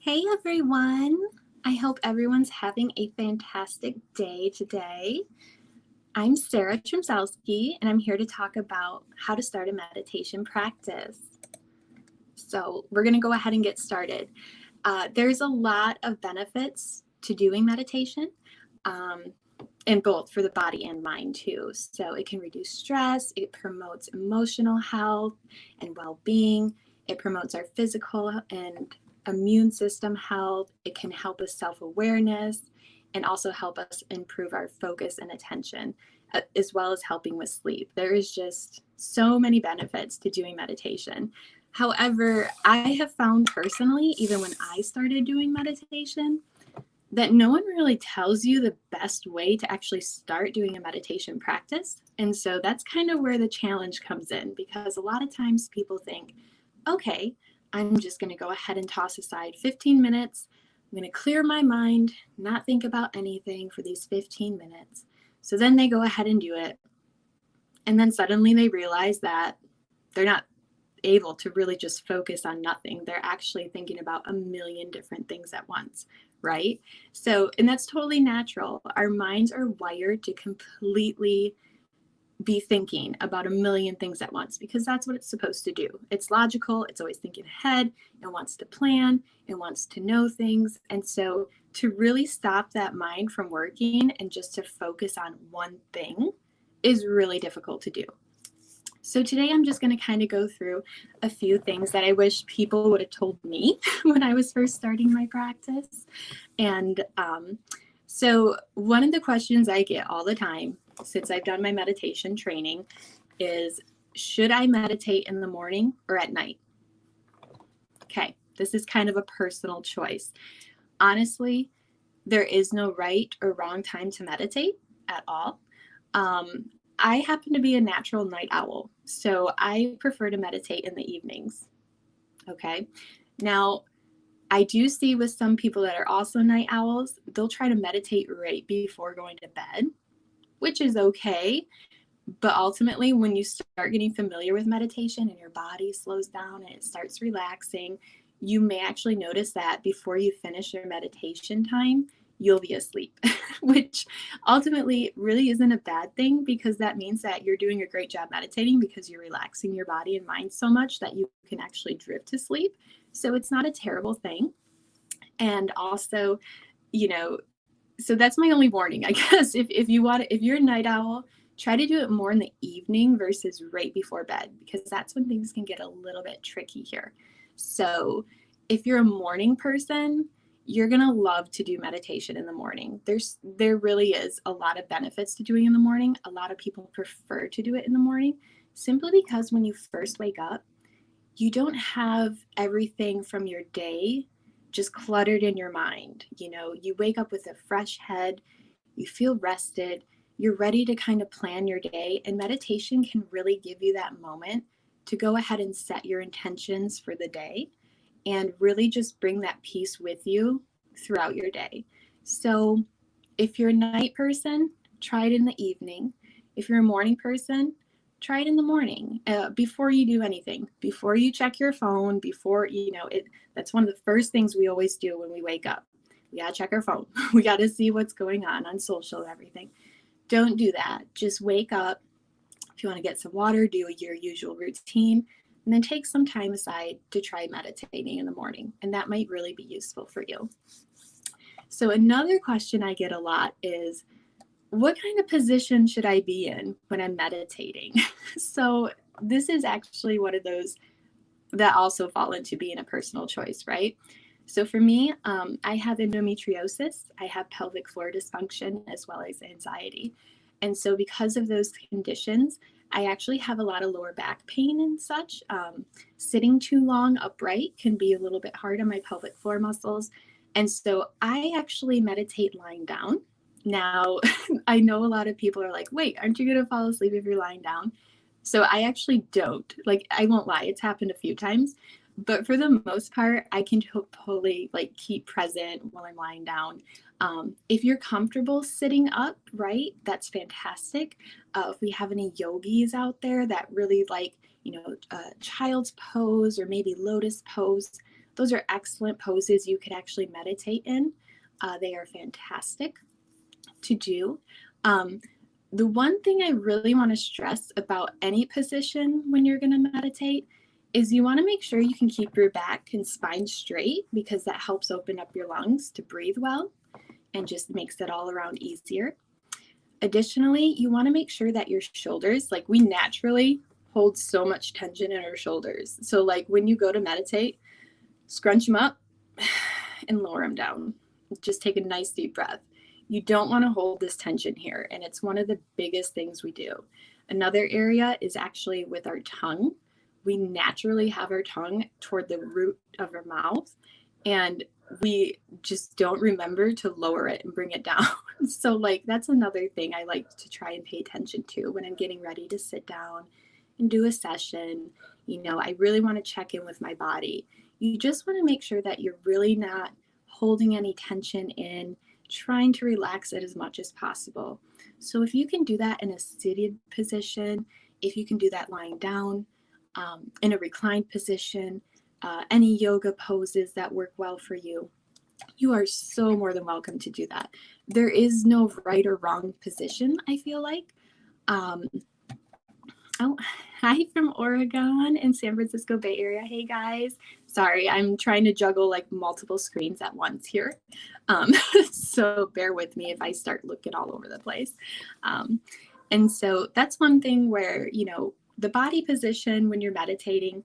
Hey everyone! I hope everyone's having a fantastic day today. I'm Sara Trzemzalski, and I'm here to talk about how to start a meditation practice. So, we're going to go ahead and get started. There's a lot of benefits to doing meditation, and both for the body and mind too. So, it can reduce stress, it promotes emotional health and well being, it promotes our physical and immune system health. It can help us self-awareness and also help us improve our focus and attention, as well as helping with sleep. There is just so many benefits to doing meditation. However, I have found personally, even when I started doing meditation, that no one really tells you the best way to actually start doing a meditation practice. And so that's kind of where the challenge comes in, because a lot of times people think, okay, I'm just going to go ahead and toss aside 15 minutes. I'm going to clear my mind, not think about anything for these 15 minutes. So then they go ahead and do it. And then suddenly they realize that they're not able to really just focus on nothing. They're actually thinking about a million different things at once, right? So, and that's totally natural. Our minds are wired to completely be thinking about a million things at once, because that's what it's supposed to do. It's logical, it's always thinking ahead, it wants to plan, it wants to know things. And so to really stop that mind from working and just to focus on one thing is really difficult to do. So today I'm just going to kind of go through a few things that I wish people would have told me when I was first starting my practice. And so one of the questions I get all the time since I've done my meditation training is, should I meditate in the morning or at night? Okay, this is kind of a personal choice. Honestly, there is no right or wrong time to meditate at all. I happen to be a natural night owl, so I prefer to meditate in the evenings. Okay, now I do see with some people that are also night owls, they'll try to meditate right before going to bed, which is okay. But ultimately, when you start getting familiar with meditation and your body slows down and it starts relaxing, you may actually notice that before you finish your meditation time, you'll be asleep, which ultimately really isn't a bad thing, because that means that you're doing a great job meditating because you're relaxing your body and mind so much that you can actually drift to sleep. So it's not a terrible thing. And also, so that's my only warning, I guess. If you're a night owl, try to do it more in the evening versus right before bed, because that's when things can get a little bit tricky here. So if you're a morning person, you're going to love to do meditation in the morning. There really is a lot of benefits to doing in the morning. A lot of people prefer to do it in the morning simply because when you first wake up, you don't have everything from your day just cluttered in your mind. You wake up with a fresh head, you feel rested, you're ready to kind of plan your day. And meditation can really give you that moment to go ahead and set your intentions for the day and really just bring that peace with you throughout your day. So if you're a night person, try it in the evening. If you're a morning person, try it in the morning, before you do anything, before you check your phone, that's one of the first things we always do when we wake up. We gotta check our phone. We gotta see what's going on social and everything. Don't do that. Just wake up. If you want to get some water, do your usual routine, and then take some time aside to try meditating in the morning. And that might really be useful for you. So another question I get a lot is, what kind of position should I be in when I'm meditating? So this is actually one of those that also fall into being a personal choice, right? So for me, I have endometriosis, I have pelvic floor dysfunction, as well as anxiety. And so because of those conditions, I actually have a lot of lower back pain and such. Sitting too long upright can be a little bit hard on my pelvic floor muscles. And so I actually meditate lying down. Now, I know a lot of people are like, wait, aren't you going to fall asleep if you're lying down? So I actually don't. Like, I won't lie, it's happened a few times. But for the most part, I can totally keep present while I'm lying down. If you're comfortable sitting up, right, that's fantastic. If we have any yogis out there that really child's pose or maybe lotus pose, those are excellent poses you could actually meditate in. They are fantastic to do. The one thing I really want to stress about any position when you're going to meditate is you want to make sure you can keep your back and spine straight, because that helps open up your lungs to breathe well and just makes it all around easier. Additionally, you want to make sure that your shoulders, like we naturally hold so much tension in our shoulders. So like when you go to meditate, scrunch them up and lower them down. Just take a nice deep breath. You don't want to hold this tension here, and it's one of the biggest things we do. Another area is actually with our tongue. We naturally have our tongue toward the root of our mouth, and we just don't remember to lower it and bring it down. So like that's another thing I like to try and pay attention to when I'm getting ready to sit down and do a session. You know, I really want to check in with my body. You just want to make sure that you're really not holding any tension in, trying to relax it as much as possible. So if you can do that in a seated position, if you can do that lying down, in a reclined position, any yoga poses that work well for you, you are so more than welcome to do that. There is no right or wrong position, I feel like. Oh, hi from Oregon and San Francisco Bay Area. Hey guys. Sorry, I'm trying to juggle like multiple screens at once here. So bear with me if I start looking all over the place. And so that's one thing where, you know, the body position when you're meditating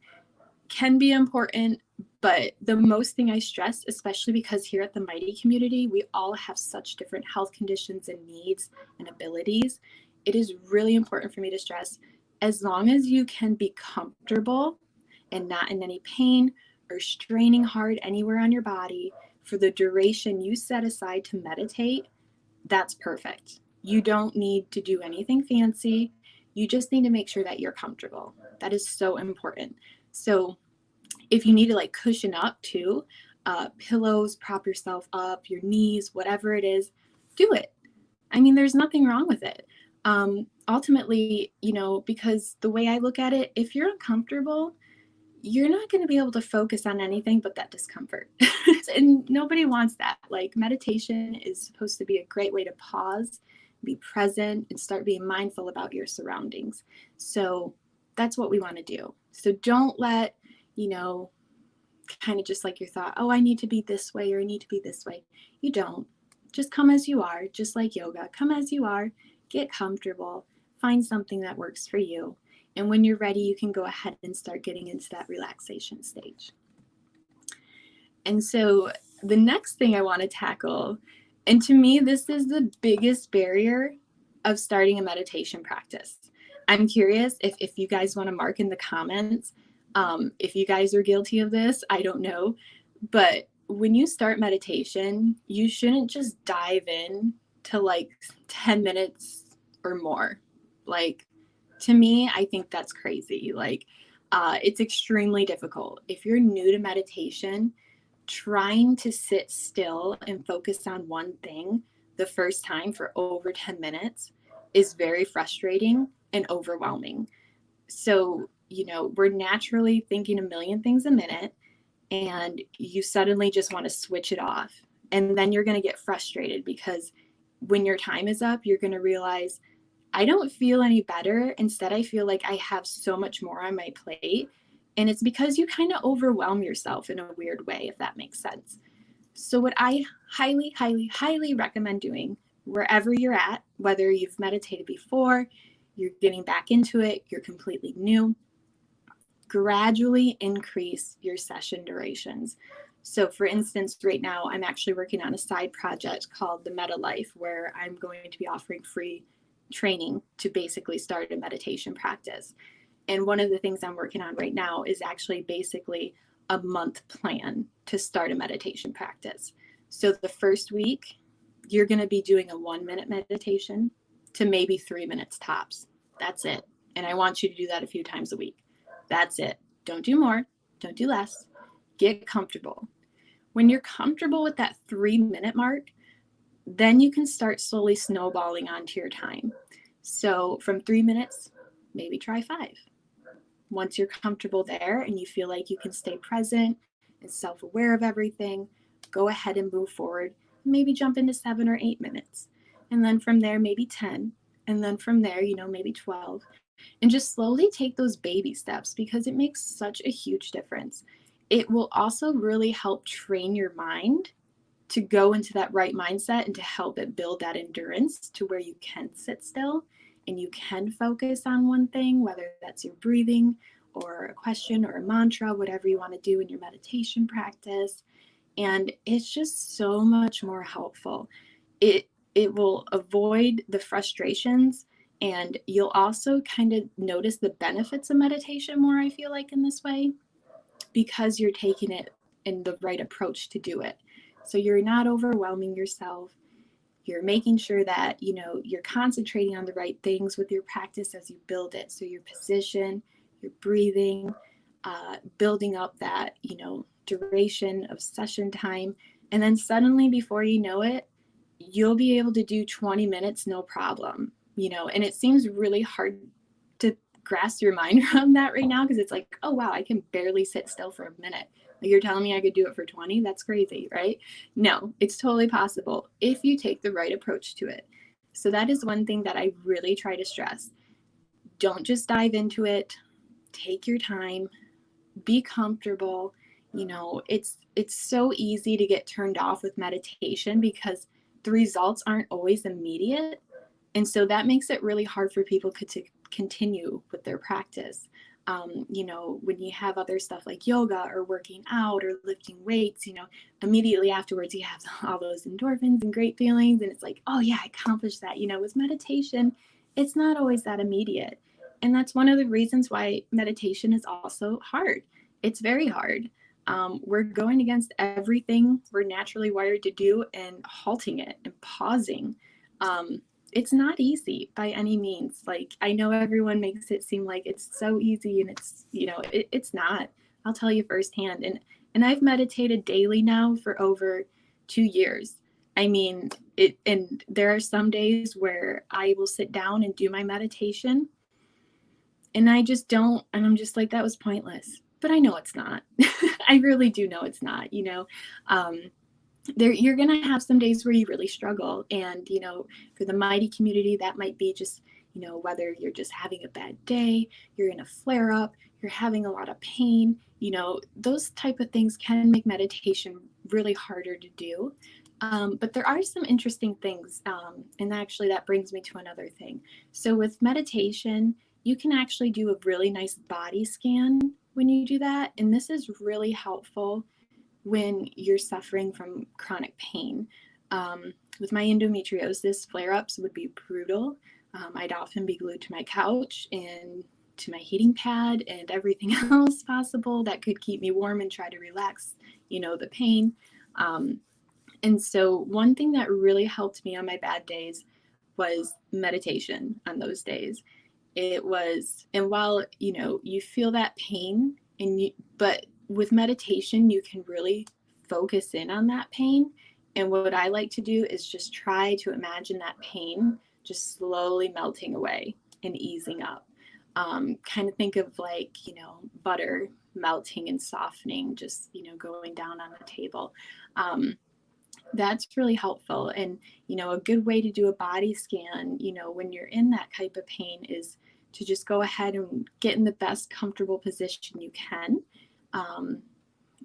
can be important, but the most thing I stress, especially because here at the Mighty community, we all have such different health conditions and needs and abilities. It is really important for me to stress, as long as you can be comfortable and not in any pain or straining hard anywhere on your body for the duration you set aside to meditate, that's perfect. You don't need to do anything fancy. You just need to make sure that you're comfortable. That is so important. So if you need to like cushion up too, pillows, prop yourself up, your knees, whatever it is, do it. I mean, there's nothing wrong with it. Ultimately, you know, because the way I look at it, if you're uncomfortable, you're not going to be able to focus on anything but that discomfort. And nobody wants that. Like meditation is supposed to be a great way to pause, be present, and start being mindful about your surroundings. So that's what we want to do. So don't let, you know, kind of just like your thought, oh, I need to be this way or I need to be this way. You don't. Just come as you are, just like yoga. Come as you are, get comfortable, find something that works for you. And when you're ready, you can go ahead and start getting into that relaxation stage. And so the next thing I want to tackle, and to me, this is the biggest barrier of starting a meditation practice. I'm curious if you guys want to mark in the comments, if you guys are guilty of this, I don't know. But when you start meditation, you shouldn't just dive in to like 10 minutes or more. Like, to me, I think that's crazy. Like, it's extremely difficult. If you're new to meditation, trying to sit still and focus on one thing the first time for over 10 minutes is very frustrating and overwhelming. So, you know, we're naturally thinking a million things a minute, and you suddenly just want to switch it off. And then you're going to get frustrated because when your time is up, you're going to realize, I don't feel any better. Instead, I feel like I have so much more on my plate. And it's because you kind of overwhelm yourself in a weird way, if that makes sense. So what I highly, highly, highly recommend doing, wherever you're at, whether you've meditated before, you're getting back into it, you're completely new, gradually increase your session durations. So for instance, right now, I'm actually working on a side project called the Meta Life, where I'm going to be offering free training to basically start a meditation practice. And one of the things I'm working on right now is actually basically a month plan to start a meditation practice. So the first week, you're going to be doing a 1-minute meditation to maybe 3 minutes tops. That's it. And I want you to do that a few times a week. That's it. Don't do more. Don't do less. Get comfortable. When you're comfortable with that 3-minute mark, then you can start slowly snowballing onto your time. So from 3 minutes, maybe try 5. Once you're comfortable there and you feel like you can stay present is self-aware of everything, go ahead and move forward. Maybe jump into 7 or 8 minutes. And then from there, maybe 10. And then from there, maybe 12. And just slowly take those baby steps because it makes such a huge difference. It will also really help train your mind to go into that right mindset and to help it build that endurance to where you can sit still and you can focus on one thing, whether that's your breathing or a question or a mantra, whatever you want to do in your meditation practice. And it's just so much more helpful. It will avoid the frustrations, and you'll also kind of notice the benefits of meditation more, I feel like, in this way, because you're taking it in the right approach to do it. So you're not overwhelming yourself. You're making sure that, you're concentrating on the right things with your practice as you build it. So your position, your breathing, building up that, duration of session time. And then suddenly, before you know it, you'll be able to do 20 minutes, no problem, and it seems really hard to grasp your mind around that right now because it's like, oh, wow, I can barely sit still for a minute. You're telling me I could do it for 20? That's crazy, right? No, it's totally possible if you take the right approach to it. So that is one thing that I really try to stress. Don't just dive into it. Take your time. Be comfortable. It's so easy to get turned off with meditation because the results aren't always immediate. And so that makes it really hard for people to continue with their practice. When you have other stuff like yoga or working out or lifting weights, immediately afterwards you have all those endorphins and great feelings. And it's like, oh yeah, I accomplished that. With meditation, it's not always that immediate. And that's one of the reasons why meditation is also hard. It's very hard. We're going against everything we're naturally wired to do and halting it and pausing. It's not easy by any means. Like, I know everyone makes it seem like it's so easy, and it's, it's not. I'll tell you firsthand. And I've meditated daily now for over 2 years. I mean, and there are some days where I will sit down and do my meditation and I just don't, and I'm just like, that was pointless. But I know it's not. I really do know it's not, you're going to have some days where you really struggle. And, for the Mighty community, that might be just, whether you're just having a bad day, you're in a flare up, you're having a lot of pain, those type of things can make meditation really harder to do. But there are some interesting things. And actually that brings me to another thing. So with meditation, you can actually do a really nice body scan when you do that. And this is really helpful when you're suffering from chronic pain. With my endometriosis, flare-ups would be brutal. I'd often be glued to my couch and to my heating pad and everything else possible that could keep me warm and try to relax, the pain. And so one thing that really helped me on my bad days was meditation on those days. It was, and while, you feel that pain but with meditation, you can really focus in on that pain. And what I like to do is just try to imagine that pain just slowly melting away and easing up. Kind of think of like, butter melting and softening, just, going down on the table. That's really helpful. And, a good way to do a body scan, when you're in that type of pain is to just go ahead and get in the best comfortable position you can.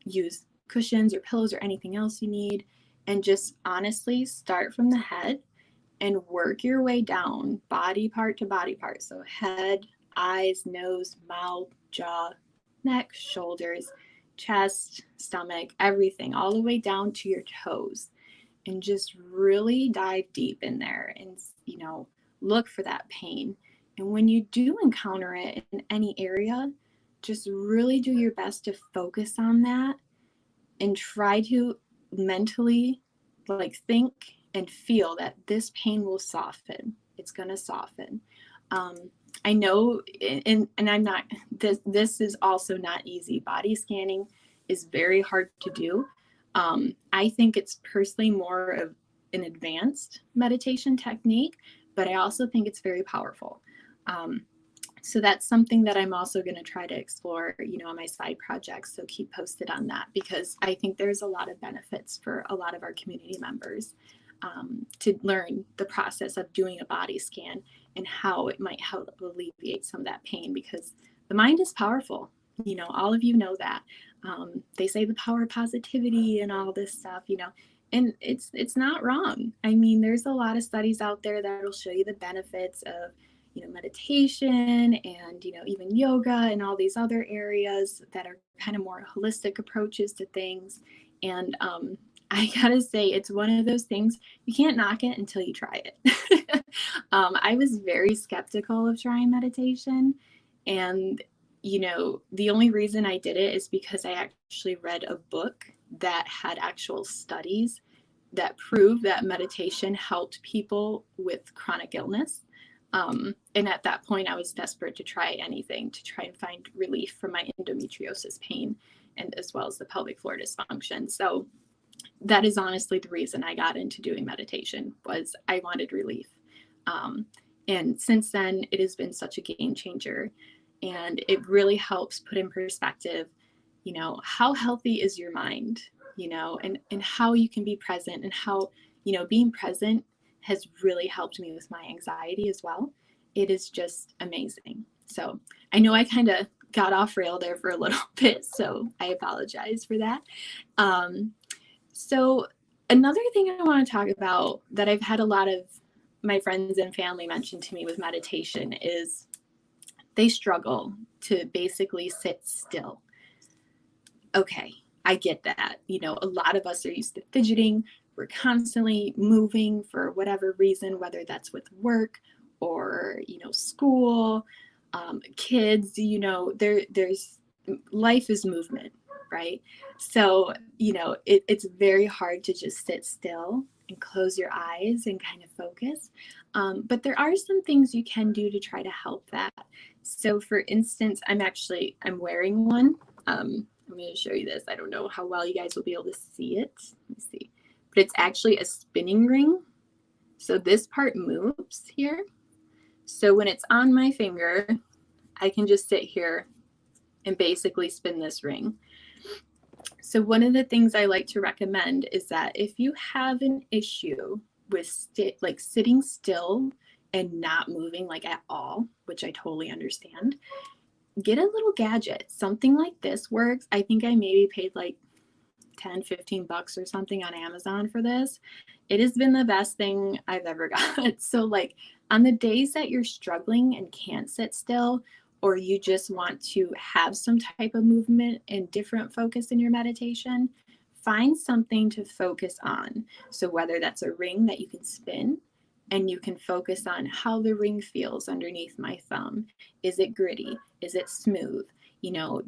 Use cushions or pillows or anything else you need, and just honestly start from the head and work your way down body part to body part. So head, eyes, nose, mouth, jaw, neck, shoulders, chest, stomach, everything, all the way down to your toes. And just really dive deep in there and, look for that pain. And when you do encounter it in any area, just really do your best to focus on that and try to mentally think and feel that this pain will soften. It's going to soften. I know, and I'm not, this is also not easy. Body scanning is very hard to do. I think it's personally more of an advanced meditation technique, but I also think it's very powerful. So that's something that I'm also going to try to explore, on my side projects. So keep posted on that, because I think there's a lot of benefits for a lot of our community members to learn the process of doing a body scan and how it might help alleviate some of that pain, because the mind is powerful. All of you know that. They say the power of positivity and all this stuff, and it's not wrong. I mean, there's a lot of studies out there that will show you the benefits of meditation and even yoga and all these other areas that are kind of more holistic approaches to things. And I gotta say, it's one of those things, you can't knock it until you try it. I was very skeptical of trying meditation, and the only reason I did it is because I actually read a book that had actual studies that proved that meditation helped people with chronic illness. And at that point, I was desperate to try anything to try and find relief from my endometriosis pain, and as well as the pelvic floor dysfunction. So that is honestly the reason I got into doing meditation, was I wanted relief. And since then, it has been such a game changer. And it really helps put in perspective, how healthy is your mind, and how you can be present, and how, being present has really helped me with my anxiety as well. It is just amazing. So I know I kind of got off rail there for a little bit, so I apologize for that. So another thing I want to talk about that I've had a lot of my friends and family mention to me with meditation is they struggle to basically sit still. Okay, I get that. A lot of us are used to fidgeting. We're constantly moving for whatever reason, whether that's with work or, school, kids, there's life is movement, right? So, it's very hard to just sit still and close your eyes and kind of focus. But there are some things you can do to try to help that. So for instance, I'm wearing one. I'm going to show you this. I don't know how well you guys will be able to see it. Let me see. But it's actually a spinning ring. So this part moves here. So when it's on my finger, I can just sit here and basically spin this ring. So one of the things I like to recommend is that if you have an issue with sitting still and not moving at all, which I totally understand, get a little gadget. Something like this works. I think I maybe paid $10-15 or something on Amazon for this. It has been the best thing I've ever got. So on the days that you're struggling and can't sit still, or you just want to have some type of movement and different focus in your meditation, find something to focus on. So whether that's a ring that you can spin and you can focus on how the ring feels underneath my thumb. Is it gritty? Is it smooth?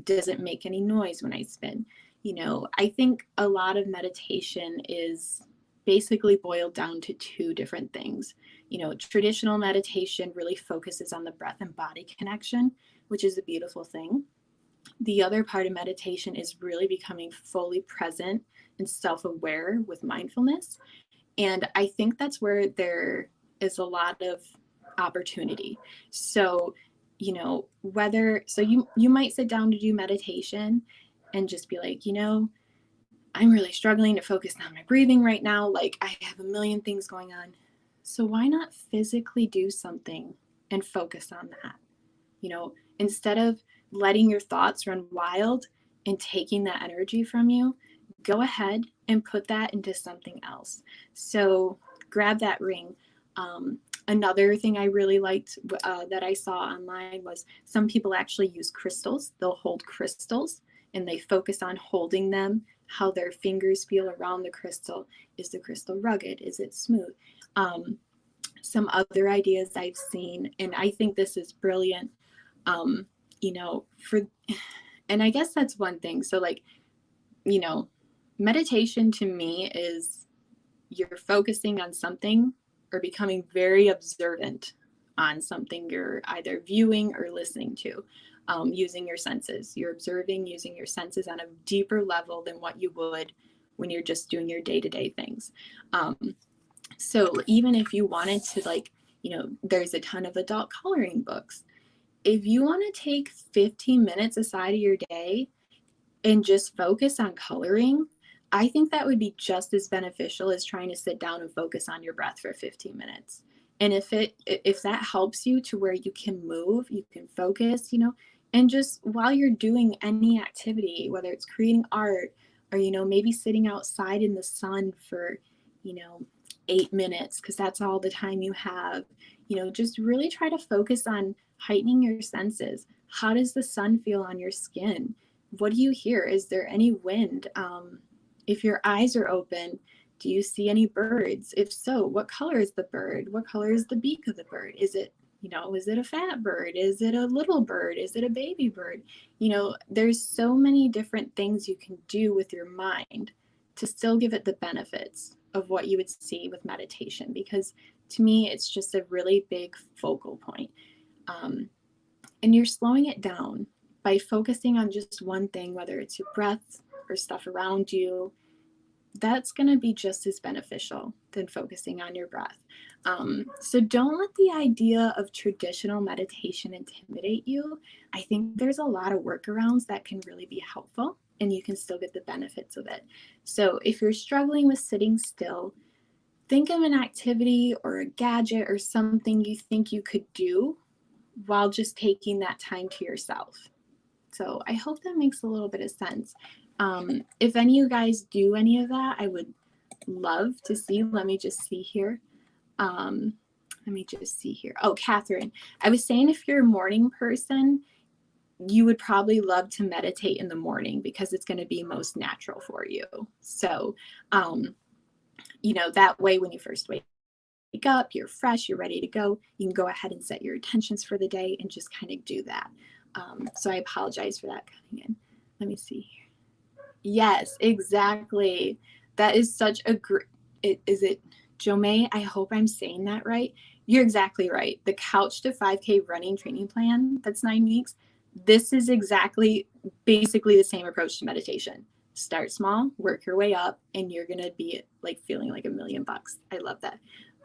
Does it make any noise when I spin? I think a lot of meditation is basically boiled down to two different things. Traditional meditation really focuses on the breath and body connection, which is a beautiful thing. The other part of meditation is really becoming fully present and self-aware with mindfulness. And I think that's where there is a lot of opportunity. So, you might sit down to do meditation and just be like, I'm really struggling to focus on my breathing right now. I have a million things going on. So why not physically do something and focus on that? Instead of letting your thoughts run wild and taking that energy from you, go ahead and put that into something else. So grab that ring. Another thing I really liked that I saw online was some people actually use crystals. They'll hold crystals and they focus on holding them, how their fingers feel around the crystal. Is the crystal rugged? Is it smooth? Some other ideas I've seen, and I think this is brilliant, and I guess that's one thing. So meditation to me is you're focusing on something or becoming very observant on something you're either viewing or listening to, using your senses. You're observing using your senses on a deeper level than what you would when you're just doing your day-to-day things. So even if you wanted to there's a ton of adult coloring books. if you want to take 15 minutes aside of your day and just focus on coloring, I think that would be just as beneficial as trying to sit down and focus on your breath for 15 minutes. And if that helps you to where you can move, you can focus, and just while you're doing any activity, whether it's creating art or, maybe sitting outside in the sun for, 8 minutes, because that's all the time you have, just really try to focus on heightening your senses. How does the sun feel on your skin? What do you hear? Is there any wind? If your eyes are open, do you see any birds? If so, what color is the bird? What color is the beak of the bird? Is it a fat bird? Is it a little bird? Is it a baby bird? There's so many different things you can do with your mind to still give it the benefits of what you would see with meditation, because to me, it's just a really big focal point. And you're slowing it down by focusing on just one thing, whether it's your breath or stuff around you. That's going to be just as beneficial than focusing on your breath. So don't let the idea of traditional meditation intimidate you. I think there's a lot of workarounds that can really be helpful, and you can still get the benefits of it. So if you're struggling with sitting still, think of an activity or a gadget or something you think you could do while just taking that time to yourself. So I hope that makes a little bit of sense. If any of you guys do any of that, I would love to see. Let me just see here. Oh, Catherine, I was saying if you're a morning person, you would probably love to meditate in the morning because it's going to be most natural for you. So, that way when you first wake up, you're fresh, you're ready to go. You can go ahead and set your intentions for the day and just kind of do that. So I apologize for that coming in. Let me see here. Yes, exactly. That is such a great, is it Jomay? I hope I'm saying that right. You're exactly right. The Couch to 5K running training plan, that's 9 weeks. This is basically the same approach to meditation. Start small, work your way up, and you're going to be like feeling like $1 million. I love that.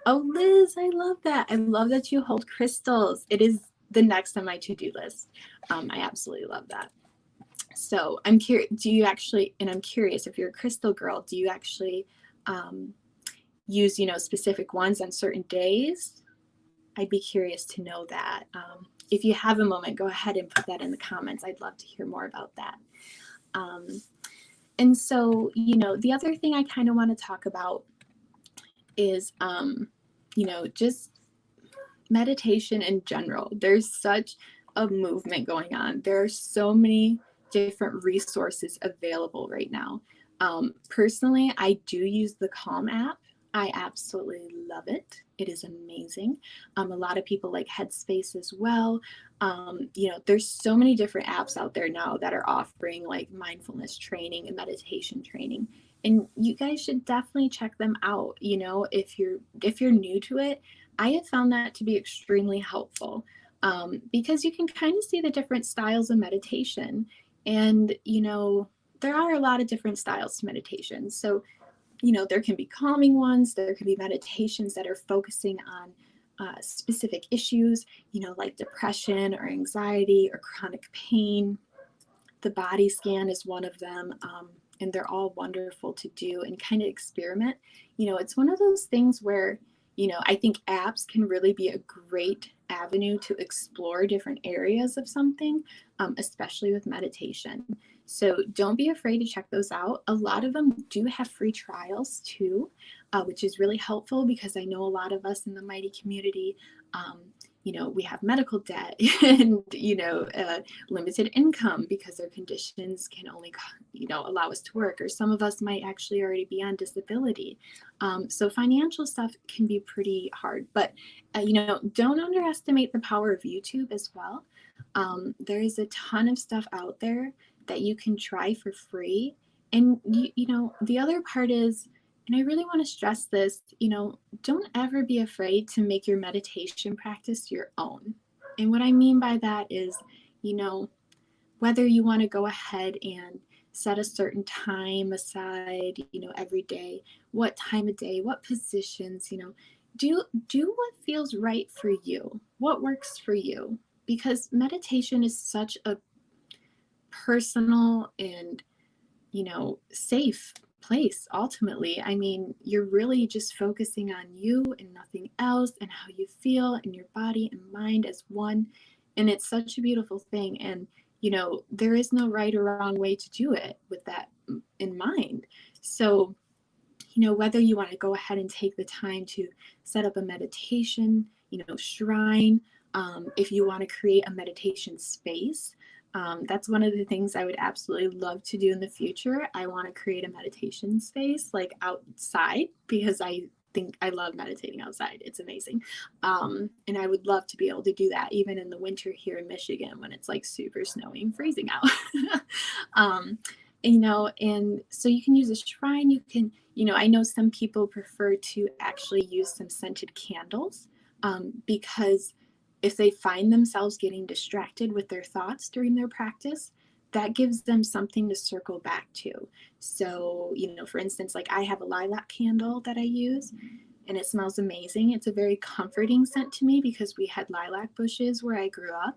Oh, Liz, I love that. I love that you hold crystals. It is the next on my to-do list. I absolutely love that. So I'm curious, I'm curious if you're a crystal girl, do you actually use, specific ones on certain days? I'd be curious to know that. If you have a moment, go ahead and put that in the comments. I'd love to hear more about that. And so, the other thing I kind of want to talk about is, just meditation in general. There's such a movement going on. There are so many different resources available right now. Personally, I do use the Calm app. I absolutely love it. It is amazing. A lot of people like Headspace as well. There's so many different apps out there now that are offering like mindfulness training and meditation training. And you guys should definitely check them out. If you're new to it, I have found that to be extremely helpful, because you can kind of see the different styles of meditation. And, there are a lot of different styles to meditation. So, there can be calming ones, there can be meditations that are focusing on specific issues, like depression or anxiety or chronic pain. The body scan is one of them. And they're all wonderful to do and kind of experiment. It's one of those things where, I think apps can really be a great avenue to explore different areas of something, especially with meditation. So don't be afraid to check those out. A lot of them do have free trials too, which is really helpful because I know a lot of us in the Mighty community, we have medical debt and, limited income because our conditions can only, allow us to work, or some of us might actually already be on disability. So financial stuff can be pretty hard, but, don't underestimate the power of YouTube as well. There is a ton of stuff out there that you can try for free. And, the other part is, and I really want to stress this, don't ever be afraid to make your meditation practice your own. And what I mean by that is, whether you want to go ahead and set a certain time aside, every day, what time of day, what positions, do what feels right for you, what works for you. because meditation is such a personal and, safe place ultimately. I mean, you're really just focusing on you and nothing else, and how you feel and your body and mind as one. And it's such a beautiful thing. And, there is no right or wrong way to do it with that in mind. So, whether you want to go ahead and take the time to set up a meditation, shrine, if you want to create a meditation space, that's one of the things I would absolutely love to do in the future. I want to create a meditation space like outside, because I think I love meditating outside. It's amazing. And I would love to be able to do that even in the winter here in Michigan when it's like super snowy and freezing out. And so you can use a shrine. You can, I know some people prefer to actually use some scented candles, because if they find themselves getting distracted with their thoughts during their practice, that gives them something to circle back to. So, for instance, like I have a lilac candle that I use, and it smells amazing. It's a very comforting scent to me because we had lilac bushes where I grew up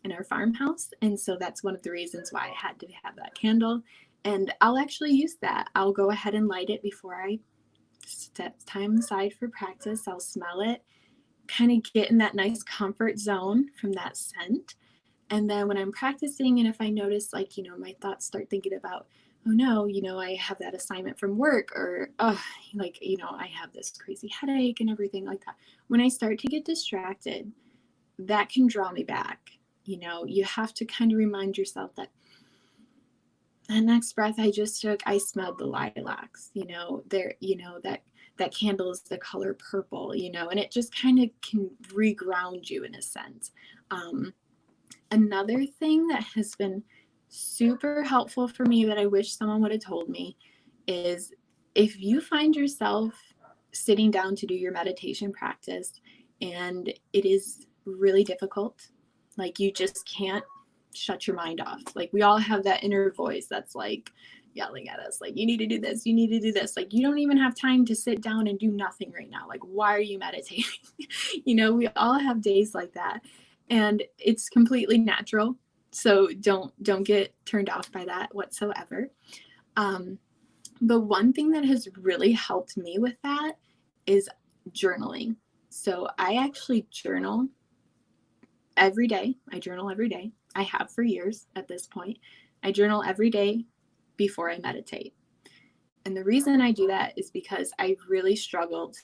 in our farmhouse. And so that's one of the reasons why I had to have that candle. And I'll actually use that. I'll go ahead and light it before I set time aside for practice. I'll smell it, kind of get in that nice comfort zone from that scent. And then when I'm practicing, and if I notice like, my thoughts start thinking about, oh no, I have that assignment from work, or, oh, like, I have this crazy headache and everything like that. When I start to get distracted, that can draw me back. You have to kind of remind yourself that the next breath I just took, I smelled the lilacs, that candle is the color purple, and it just kind of can reground you in a sense. Another thing that has been super helpful for me that I wish someone would have told me is, if you find yourself sitting down to do your meditation practice and it is really difficult, like you just can't shut your mind off. Like we all have that inner voice that's like yelling at us, like, you need to do this, you need to do this. Like, you don't even have time to sit down and do nothing right now. Like, why are you meditating? We all have days like that, and it's completely natural. So don't get turned off by that whatsoever. But one thing that has really helped me with that is journaling. So I actually journal every day. I journal every day. I have for years at this point. I journal every day before I meditate. And the reason I do that is because I really struggled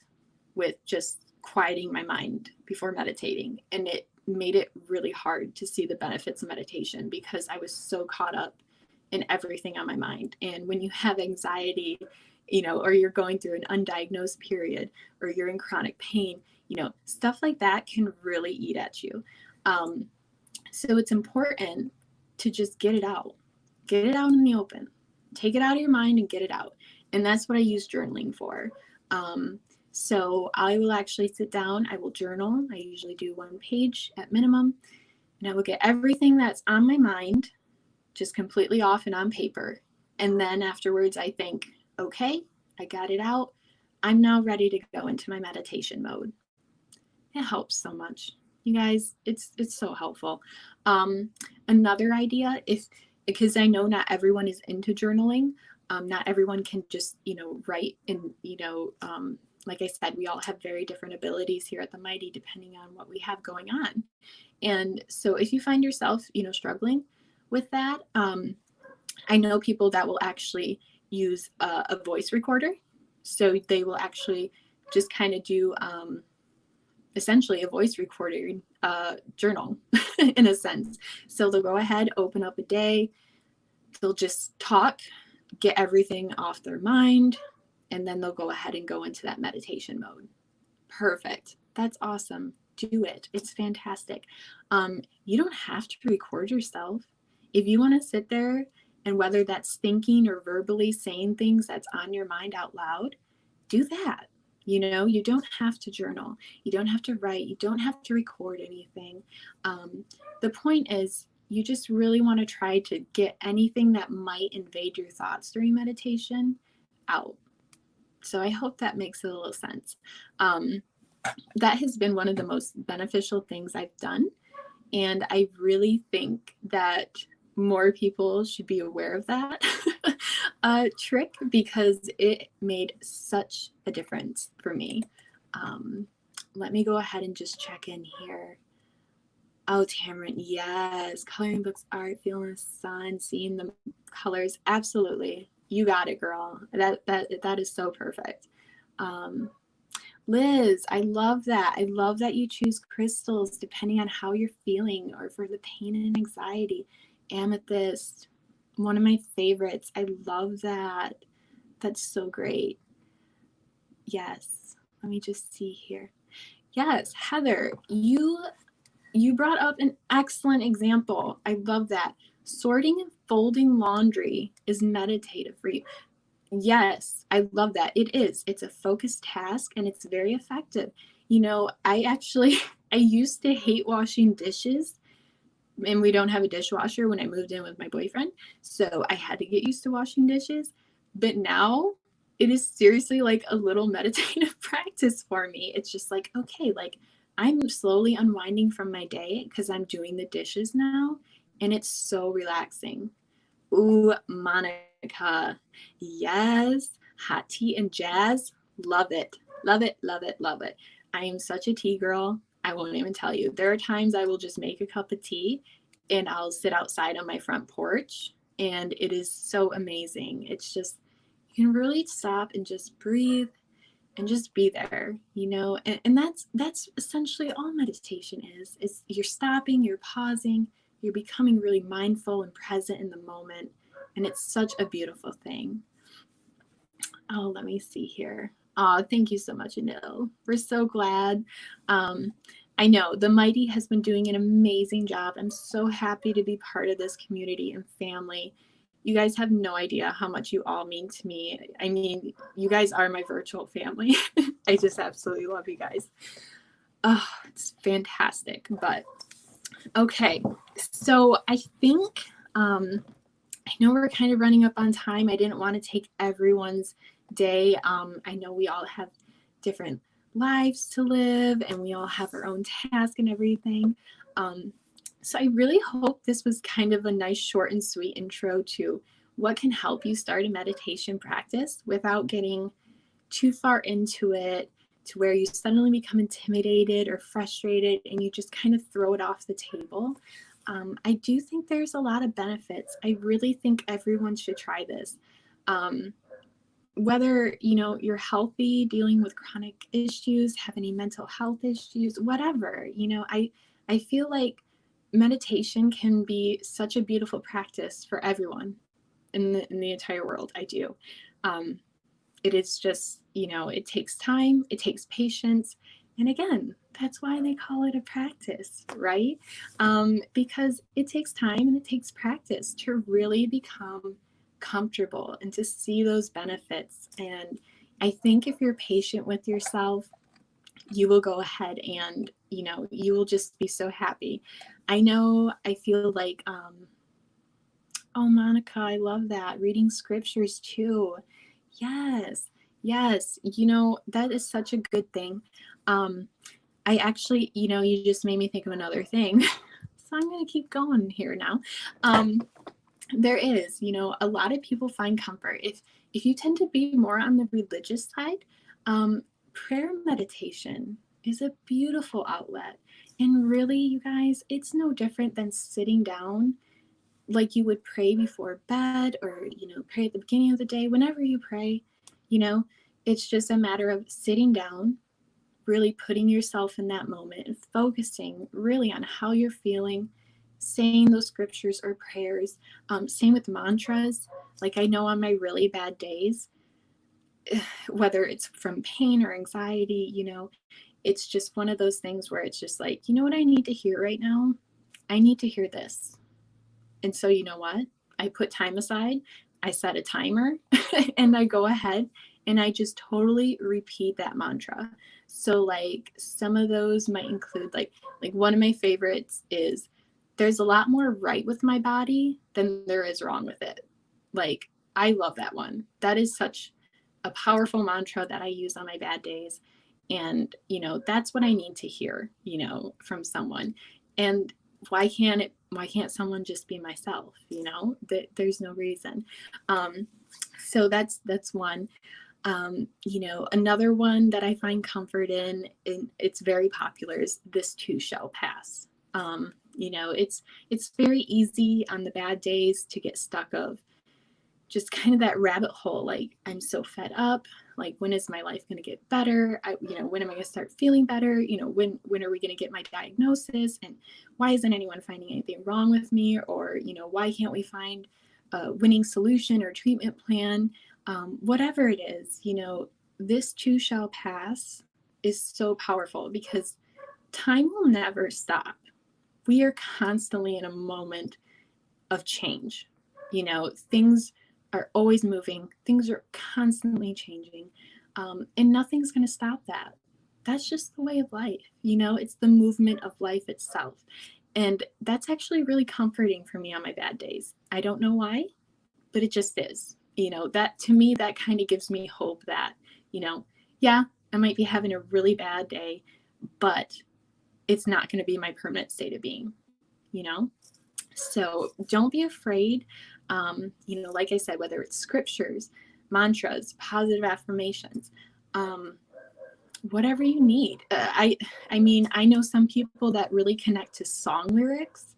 with just quieting my mind before meditating. And it made it really hard to see the benefits of meditation because I was so caught up in everything on my mind. And when you have anxiety, or you're going through an undiagnosed period, or you're in chronic pain, stuff like that can really eat at you. So it's important to just get it out in the open, take it out of your mind and get it out. And that's what I use journaling for. So I will actually sit down, I will journal. I usually do 1 page at minimum, and I will get everything that's on my mind just completely off and on paper. And then afterwards I think, okay, I got it out. I'm now ready to go into my meditation mode. It helps so much. You guys, it's so helpful. Another idea, because I know not everyone is into journaling, not everyone can just, write, and, like I said, we all have very different abilities here at the Mighty, depending on what we have going on. And so if you find yourself, struggling with that, I know people that will actually use a voice recorder. So they will actually just kind of do essentially a voice recording journal in a sense. So they'll go ahead, open up a day, they'll just talk, get everything off their mind, and then they'll go ahead and go into that meditation mode. Perfect. That's awesome. Do it. It's fantastic. You don't have to record yourself. If you want to sit there, and whether that's thinking or verbally saying things that's on your mind out loud, do that. You don't have to journal. You don't have to write. You don't have to record anything. The point is, you just really want to try to get anything that might invade your thoughts during meditation out. So I hope that makes a little sense. That has been one of the most beneficial things I've done, And I really think that more people should be aware of that trick, because it made such a difference for me. Let me go ahead and just check in here. Oh, Tamron, yes. Coloring books, art, feeling the sun, seeing the colors. Absolutely. You got it, girl. That is so perfect. Liz, I love that. I love that you choose crystals depending on how you're feeling or for the pain and anxiety. Amethyst, one of my favorites. I love that. That's so great. Yes. Let me just see here. Yes, Heather, you brought up an excellent example. I love that. Sorting and folding laundry is meditative for you. Yes, I love that. It is. It's a focused task and it's very effective. You know, I used to hate washing dishes, and we don't have a dishwasher when I moved in with my boyfriend. So I had to get used to washing dishes. But now it is seriously like a little meditative practice for me. It's just like, okay, like I'm slowly unwinding from my day because I'm doing the dishes now. And it's so relaxing. Ooh, Monica. Yes. Hot tea and jazz. Love it. Love it. Love it. Love it. I am such a tea girl. I won't even tell you. There are times I will just make a cup of tea and I'll sit outside on my front porch, and it is so amazing. It's just, you can really stop and just breathe and just be there, you know, and that's essentially all meditation is you're stopping, you're pausing, you're becoming really mindful and present in the moment, and it's such a beautiful thing. Oh, let me see here. Oh, thank you so much, Anil. We're so glad. I know the Mighty has been doing an amazing job. I'm so happy to be part of this community and family. You guys have no idea how much you all mean to me. I mean, you guys are my virtual family. I just absolutely love you guys. Oh, it's fantastic. But okay, so I think I know we're kind of running up on time. I didn't want to take everyone's day. I know we all have different lives to live and we all have our own task and everything. So I really hope this was kind of a nice, short and sweet intro to what can help you start a meditation practice without getting too far into it to where you suddenly become intimidated or frustrated and you just kind of throw it off the table. I do think there's a lot of benefits. I really think everyone should try this. Whether, you know, you're healthy, dealing with chronic issues, have any mental health issues, whatever, you know, I feel like meditation can be such a beautiful practice for everyone in the entire world. I do. It is just, you know, it takes time, it takes patience. And again, that's why they call it a practice, right? Because it takes time and it takes practice to really become comfortable and to see those benefits. And I think if you're patient with yourself, you will go ahead and, you know, you will just be so happy. I know I feel like, oh, Monica, I love that. Reading scriptures too. Yes, yes. You know, that is such a good thing. I actually, you know, you just made me think of another thing. So I'm going to keep going here now. There is, you know, a lot of people find comfort. If you tend to be more on the religious side, prayer meditation is a beautiful outlet. And really, you guys, it's no different than sitting down like you would pray before bed or, you know, pray at the beginning of the day. Whenever you pray, you know, it's just a matter of sitting down, really putting yourself in that moment and focusing really on how you're feeling, saying those scriptures or prayers. Same with mantras. Like I know on my really bad days, whether it's from pain or anxiety, you know, it's just one of those things where it's just like, you know what I need to hear right now? I need to hear this. And so, you know what? I put time aside, I set a timer, and I go ahead and I just totally repeat that mantra. So like some of those might include like one of my favorites is there's a lot more right with my body than there is wrong with it. Like I love that one. That is such a powerful mantra that I use on my bad days. And, you know, that's what I need to hear, you know, from someone. And why can't someone just be myself? You know, there's no reason. So that's one. You know, another one that I find comfort in, and it's very popular, is this too shall pass. You know, it's very easy on the bad days to get stuck of just kind of that rabbit hole. Like, I'm so fed up. Like, when is my life going to get better? You know, when am I going to start feeling better? You know, when are we going to get my diagnosis? And why isn't anyone finding anything wrong with me? Or, you know, why can't we find a winning solution or treatment plan? Whatever it is, you know, this too shall pass is so powerful because time will never stop. We are constantly in a moment of change. You know, things are always moving, things are constantly changing, and nothing's going to stop that. That's just the way of life. You know, it's the movement of life itself. And that's actually really comforting for me on my bad days. I don't know why, but it just is. You know, that to me, that kind of gives me hope that, you know, yeah, I might be having a really bad day, but it's not going to be my permanent state of being, you know? So don't be afraid. You know, like I said, whether it's scriptures, mantras, positive affirmations, whatever you need. I mean, I know some people that really connect to song lyrics,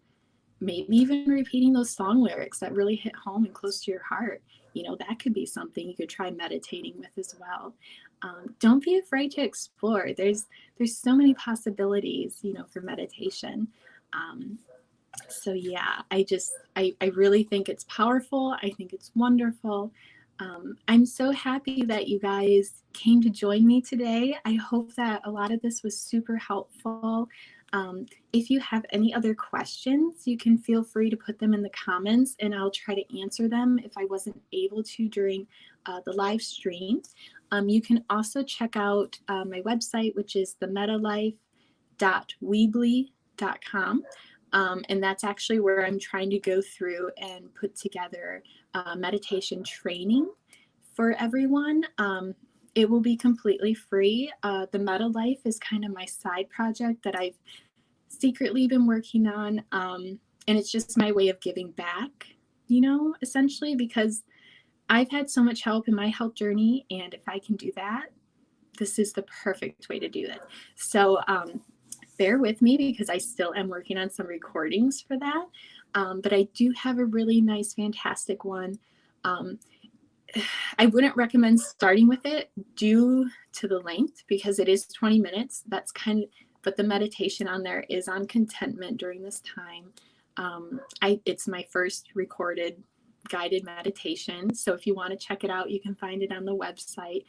maybe even repeating those song lyrics that really hit home and close to your heart. You know, that could be something you could try meditating with as well. Don't be afraid to explore. There's so many possibilities, you know, for meditation. So yeah, I really think it's powerful. I think it's wonderful. I'm so happy that you guys came to join me today. I hope that a lot of this was super helpful. If you have any other questions, you can feel free to put them in the comments and I'll try to answer them if I wasn't able to during the live stream. You can also check out my website, which is themedalife.weebly.com. And that's actually where I'm trying to go through and put together meditation training for everyone. It will be completely free. The Meta Life is kind of my side project that I've secretly been working on. And it's just my way of giving back, you know, essentially, because I've had so much help in my health journey. And if I can do that, this is the perfect way to do it. So, bear with me because I still am working on some recordings for that. But I do have a really nice, fantastic one. I wouldn't recommend starting with it due to the length because it is 20 minutes. That's kind of, but the meditation on there is on contentment during this time. It's my first recorded guided meditation. So if you want to check it out, you can find it on the website.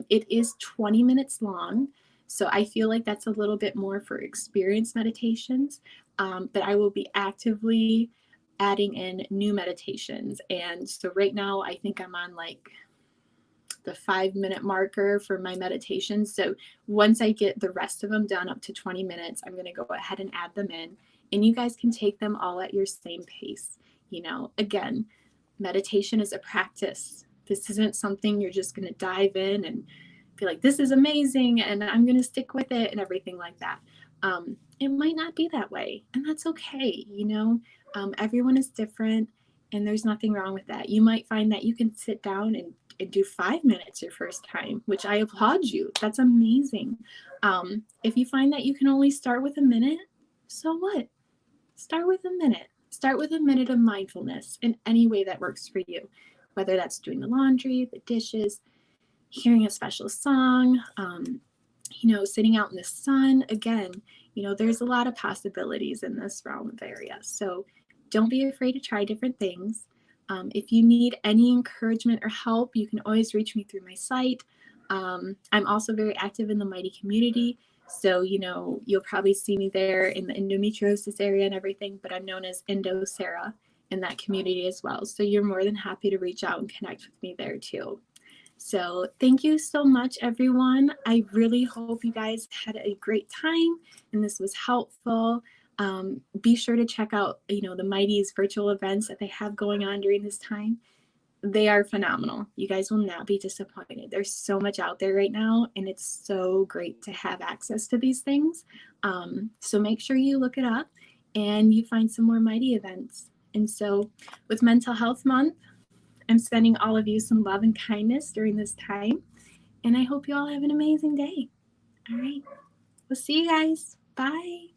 It is 20 minutes long. So I feel like that's a little bit more for experienced meditations, but I will be actively adding in new meditations. And so right now I think I'm on like the 5-minute marker for my meditations. So once I get the rest of them done up to 20 minutes, I'm going to go ahead and add them in and you guys can take them all at your same pace. You know, again, meditation is a practice. This isn't something you're just going to dive in and be like, this is amazing and I'm going to stick with it and everything like that. It might not be that way and that's okay. You know, everyone is different and there's nothing wrong with that. You might find that you can sit down and do 5 minutes your first time, which I applaud you. That's amazing. If you find that you can only start with a minute, so what? Start with a minute. Start with a minute of mindfulness in any way that works for you, whether that's doing the laundry, the dishes, hearing a special song, you know, sitting out in the sun. Again, you know, there's a lot of possibilities in this realm of area. So don't be afraid to try different things. If you need any encouragement or help, you can always reach me through my site. I'm also very active in the Mighty community. So, you know, you'll probably see me there in the endometriosis area and everything, but I'm known as Endo Sara in that community as well. So you're more than happy to reach out and connect with me there too. So thank you so much, everyone. I really hope you guys had a great time and this was helpful. Be sure to check out, you know, the Mighty's virtual events that they have going on during this time. They are phenomenal. You guys will not be disappointed. There's so much out there right now, and it's so great to have access to these things. So make sure you look it up. and you find some more Mighty events. And so with Mental Health Month, I'm sending all of you some love and kindness during this time. And I hope you all have an amazing day. All right. We'll see you guys. Bye.